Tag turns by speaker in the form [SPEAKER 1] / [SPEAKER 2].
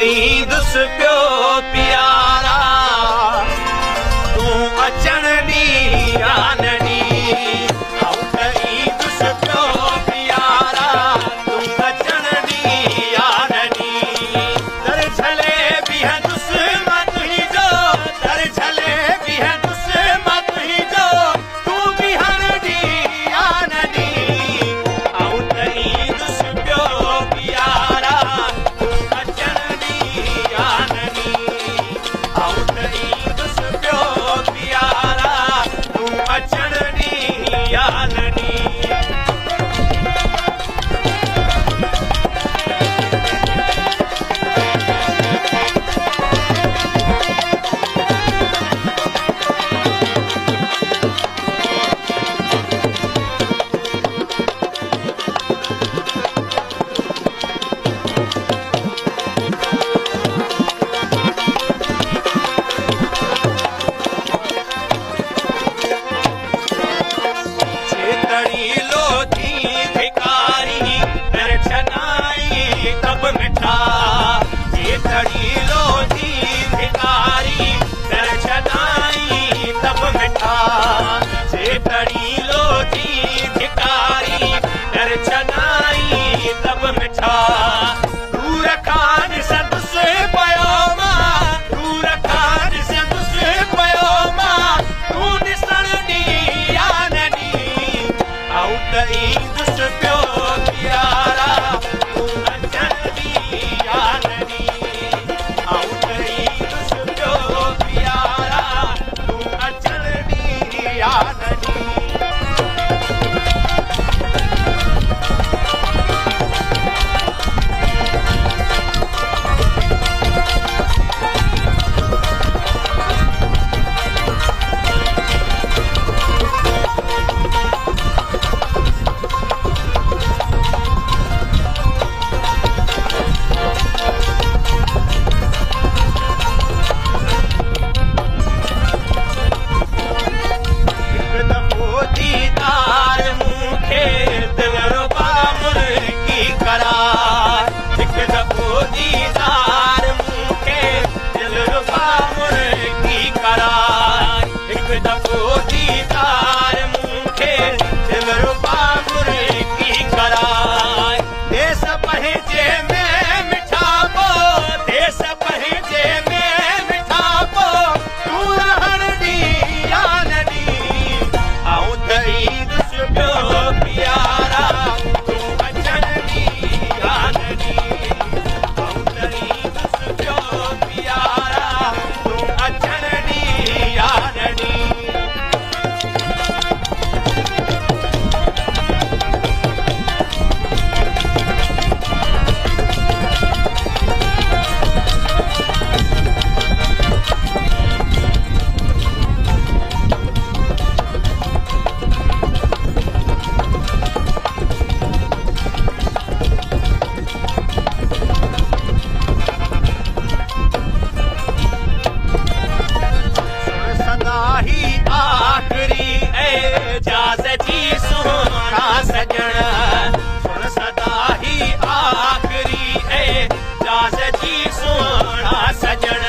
[SPEAKER 1] ईंदुसि पियो प्यारा तूं अचण ॾींहुं आनड़ी आऊं त ईंदुसि पियो प्यारा तूं अचण ॾींहुं आनड़ी दर झले बीहंदुसि मां तुंहिंजो दर झले बीहंदुसि मां तुंहिंजो तूं बीहण ॾींहुं आनड़ी आऊं त ईंदुसि पियो प्यारा तूं अचण ॾींहुं आनड़ी आऊं त ईंदुसि पियो प्यारा तूं अचण ॾींहुं आनड़ी चेतड़ी लोधी भिकारी दर छनाई कब मिठा चेतड़ी लोधी भिकारी दर छनाई तब मिठा चेतड़ी लोधी भिकारी दर छनाई तब मिठा दूर खान संदुसि पयो मां दूर खान संदुसि पयो मां तूं ॾिसण ॾींहुं आनड़ी आऊं त ईंदुसि पियो प्यारा तूं अचण ॾींहुं आनड़ी आऊं त ईंदुसि पियो प्यारा तूं अचण ॾींहुं आनड़ी हिकु दफ़ो दीदार मूंखे दिलरुबा मुर्गी करार हिकु दफ़ो दीदार मूंखे दिलरुबा मुर्गी करार हिकु दफ़ो दीदार मूंखे दिलरुबा मुर्गी करार देश पंहिंजे में मिठापो देश पंहिंजे में मिठापो तूं रहण ॾींहुं आनड़ी आऊं त ईंदुसि पियो प्यारा तूं अचण ॾींहुं आनड़ी आऊं त ईंदुसि पियो प्यारा तूं अचण ॾींहुं आनड़ी सुण सदा ही आखिरी एजाज़ जी सुहिणा सजण सुण सदा ही आखिरी एजाज़ जी सुहिणा सजण